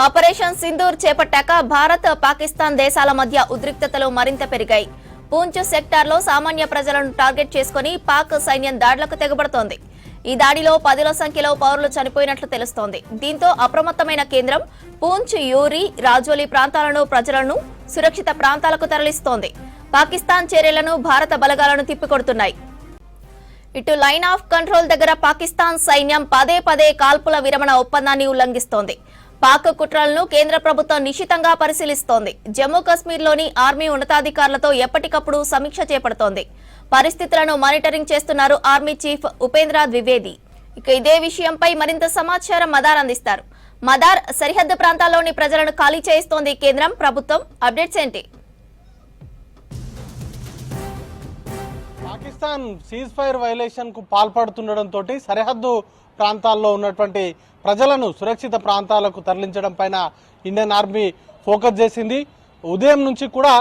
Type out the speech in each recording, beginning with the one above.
Operation Sindoor చేపట్టాక Bharat Pakistan దేశాల మధ్య ఉద్రిక్తతలు మరింత పెరిగాయి. పూంచ్ సెక్టార్లో సామాన్య ప్రజలను టార్గెట్ చేసుకుని పాక్ సైన్యం దాడులకు తెగబడుతోంది. ఈ దాడిలో 10ల సంఖ్యలో పౌరులు చనిపోయినట్లు తెలుస్తోంది. దీంతో అప్రమత్తమైన కేంద్రం పూంచ్, యూరి, రాజోలి ప్రాంతాలను ప్రజలను సురక్షిత ప్రాంతాలకు తరలిస్తోంది. పాకిస్తాన్ చర్యలను భారత బలగాలను తిప్పికొడుతున్నాయి. ఇటు లైన్ ఆఫ్ కంట్రోల్ దగ్గర పాకిస్తాన్ సైన్యం పదే కాల్పుల విరమణ ఒప్పందాన్ని ఉల్లంఘిస్తోంది. పాక్ కుట్రలను కేంద్ర ప్రభుత్వం నిశితంగా పరిశీలిస్తోంది. జమ్మూ కశ్మీర్లోని ఆర్మీ ఉన్నతాధికారులతో ఎప్పటికప్పుడు సమీక్ష చేపడుతోంది. పరిస్థితులను మానిటరింగ్ చేస్తున్నారు ఆర్మీ చీఫ్ ఉపేంద్ర ద్వివేది. ఇక ఇదే విషయంపై మరింత సమాచారం మదార్ అందిస్తారు. మదార్, సరిహద్దు ప్రాంతాల్లోని ప్రజలను ఖాళీ చేయిస్తోంది కేంద్రం ప్రభుత్వం. అప్డేట్స్ ఏంటి? పాకిస్తాన్ సీజ్ ఫైర్ వైలేషన్ కు పాల్పడుతుండటంతో సరిహద్దు ప్రాంతాల్లో ఉన్నటువంటి ప్రజలను సురక్షిత ప్రాంతాలకు తరలించడం పైన ఇండియన్ ఆర్మీ ఫోకస్ చేసింది. ఉదయం నుంచి కూడా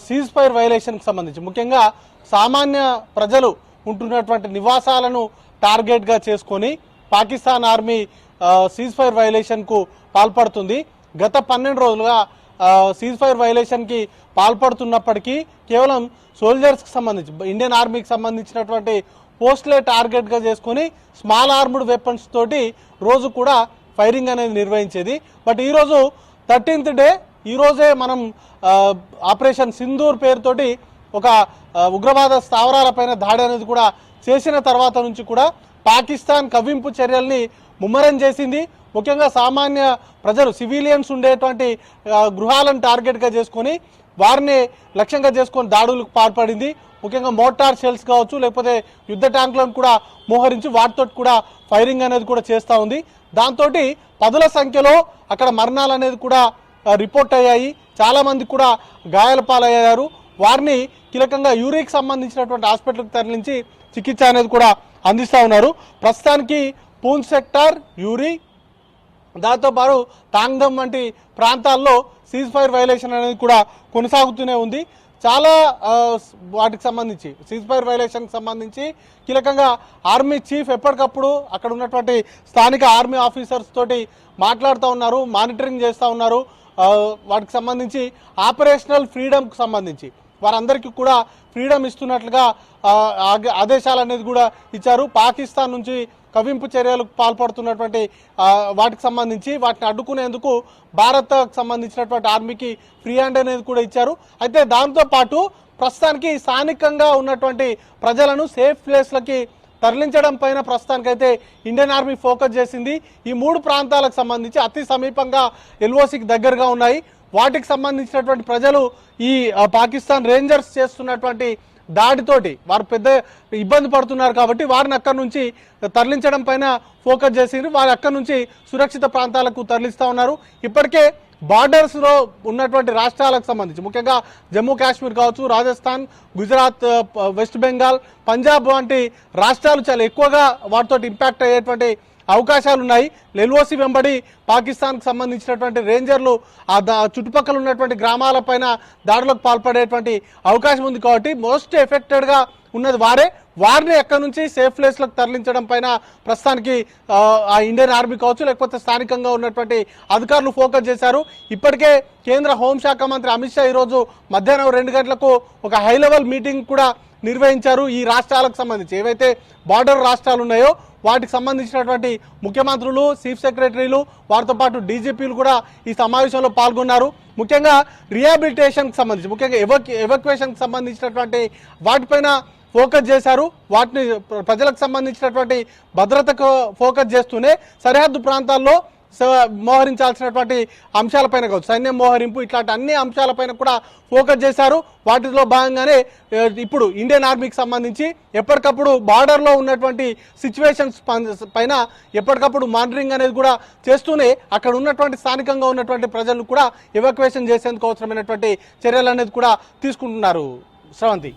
సీజ్ ఫైర్ వైలేషన్ కు సంబంధించి ముఖ్యంగా సామాన్య ప్రజలు ఉంటున్నటువంటి నివాసాలను టార్గెట్ గా చేసుకొని Pakistan army cease fire violation కు పాల్పడుతుంది. గత 12 రోజులుగా సీజ్ ఫైర్ వైలేషన్ కి పాల్పడుతున్నప్పటికీ కేవలం సోల్జర్స్ కి సంబంధించి ఇండియన్ ఆర్మీకి సంబంధించినటువంటి పోస్టులే టార్గెట్ గా చేసుకుని స్మాల్ ఆర్మ్డ్ వెపన్స్ తోటి రోజు కూడా ఫైరింగ్ అనేది నిర్వహించేది. బట్ ఈరోజు 13th డే, ఈ రోజే మనం ఆపరేషన్ సింధూర్ పేరుతోటి ఒక ఉగ్రవాద స్థావరాలపైన దాడి అనేది కూడా చేసిన తర్వాత నుంచి కూడా పాకిస్తాన్ కవ్వింపు చర్యల్ని ముమ్మరం చేసింది. ముఖ్యంగా సామాన్య ప్రజలు, సివిలియన్స్ ఉండేటువంటి గృహాలను టార్గెట్గా చేసుకొని వారిని లక్ష్యంగా చేసుకొని దాడులకు పాల్పడింది. ముఖ్యంగా మోటార్ షెల్స్ కావచ్చు, లేకపోతే యుద్ధ ట్యాంకులను కూడా మోహరించి వాటితో కూడా ఫైరింగ్ అనేది కూడా చేస్తూ ఉంది. దాంతో 10ల సంఖ్యలో అక్కడ మరణాలు అనేది కూడా రిపోర్ట్ అయ్యాయి. చాలా మంది కూడా గాయాల పాలయ్యారు. వారిని కీలకంగా యూరికి సంబంధించినటువంటి హాస్పిటల్కి తరలించి చికిత్స అనేది కూడా అందిస్తూ ఉన్నారు. ప్రస్తుతానికి పూంచ్ సెక్టార్, యూరి, దాంతోపాటు తాంగ్దమ్ వంటి ప్రాంతాల్లో సీజ్ ఫైర్ వైలేషన్ అనేది కూడా కొనసాగుతూనే ఉంది. చాలా వాటికి సంబంధించి సీజ్ ఫైర్ వైలేషన్కి సంబంధించి కీలకంగా ఆర్మీ చీఫ్ ఎప్పటికప్పుడు అక్కడ ఉన్నటువంటి స్థానిక ఆర్మీ ఆఫీసర్స్ తోటి మాట్లాడుతూ ఉన్నారు, మానిటరింగ్ చేస్తూ ఉన్నారు. వాటికి సంబంధించి ఆపరేషనల్ ఫ్రీడమ్కి సంబంధించి వారందరికీ కూడా ఫ్రీడమ్ ఇస్తున్నట్లుగా ఆదేశాలు అనేది కూడా ఇచ్చారు. పాకిస్తాన్ నుంచి కవ్వింపు చర్యలకు పాల్పడుతున్నటువంటి వాటికి సంబంధించి వాటిని అడ్డుకునేందుకు భారత్ సంబంధించినటువంటి ఆర్మీకి ఫ్రీ హ్యాండ్ అనేది కూడా ఇచ్చారు. అయితే దాంతో పాటు ప్రస్తుతానికి స్థానికంగా ఉన్నటువంటి ప్రజలను సేఫ్ ప్లేస్లకి తరలించడం పైన ప్రస్తుతానికైతే ఇండియన్ ఆర్మీ ఫోకస్ చేసింది. ఈ 3 ప్రాంతాలకు సంబంధించి అతి సమీపంగా ఎల్ఓసికి దగ్గరగా ఉన్నాయి. వాటికి సంబంధించినటువంటి ప్రజలు ఈ పాకిస్తాన్ రేంజర్స్ చేస్తున్నటువంటి దాడితోటి వారు పెద్ద ఇబ్బంది పడుతున్నారు కాబట్టి వారిని అక్కడి నుంచి తరలించడం పైన ఫోకస్ చేసిండ్రు. వారు అక్కడి నుంచి సురక్షిత ప్రాంతాలకు తరలిస్తూ ఉన్నారు. ఇప్పటికే బార్డర్స్ లో ఉన్నటువంటి రాష్ట్రాలకు సంబంధించి ముఖ్యంగా జమ్మూ కాశ్మీర్ కావచ్చు, రాజస్థాన్, గుజరాత్, వెస్ట్ బెంగాల్, పంజాబ్ వంటి రాష్ట్రాలు చాలా ఎక్కువగా వాటితో ఇంపాక్ట్ అయ్యేటువంటి అవకాశాలు ఉన్నాయి. ఎల్ఓసి వెంబడి పాకిస్తాన్కి సంబంధించినటువంటి రేంజర్లు ఆ చుట్టుపక్కల ఉన్నటువంటి గ్రామాలపైన దాడులకు పాల్పడేటువంటి అవకాశం ఉంది. కాబట్టి మోస్ట్ ఎఫెక్టెడ్గా ఉన్నది వారిని ఎక్కడి నుంచి సేఫ్ ప్లేస్లకు తరలించడం పైన ప్రస్తుతానికి ఆ ఇండియన్ ఆర్మీ కావచ్చు, లేకపోతే స్థానికంగా ఉన్నటువంటి అధికారులు ఫోకస్ చేశారు. ఇప్పటికే కేంద్ర హోంశాఖ మంత్రి అమిత్ షా ఈరోజు మధ్యాహ్నం 2 గంటలకు ఒక హై లెవెల్ మీటింగ్ కూడా నిర్వహించారు. ఈ రాష్ట్రాలకు సంబంధించి ఏవైతే బార్డర్ రాష్ట్రాలు ఉన్నాయో వాటికి సంబంధించినటువంటి ముఖ్యమంత్రులు, చీఫ్ సెక్రటరీలు, వారితో పాటు డీజీపీలు కూడా ఈ సమావేశంలో పాల్గొన్నారు. ముఖ్యంగా రిహాబిలిటేషన్కి సంబంధించి, ముఖ్యంగా ఎవాక్యుయేషన్కి సంబంధించినటువంటి వాటిపైన ఫోకస్ చేశారు. వాటిని ప్రజలకు సంబంధించినటువంటి భద్రతకు ఫోకస్ చేస్తూనే సరిహద్దు ప్రాంతాల్లో మోహరించాల్సినటువంటి అంశాలపైన కావచ్చు, సైన్యం మోహరింపు, ఇట్లాంటి అన్ని అంశాలపైన కూడా ఫోకస్ చేశారు. వాటిలో భాగంగానే ఇప్పుడు ఇండియన్ ఆర్మీకి సంబంధించి ఎప్పటికప్పుడు బార్డర్లో ఉన్నటువంటి సిచ్యువేషన్స్ పైన ఎప్పటికప్పుడు మానిటరింగ్ అనేది కూడా చేస్తూనే అక్కడ ఉన్నటువంటి స్థానికంగా ఉన్నటువంటి ప్రజలను కూడా ఎవాక్యుయేషన్ చేసేందుకు అవసరమైనటువంటి చర్యలు అనేది కూడా తీసుకుంటున్నారు. శ్రవంతి.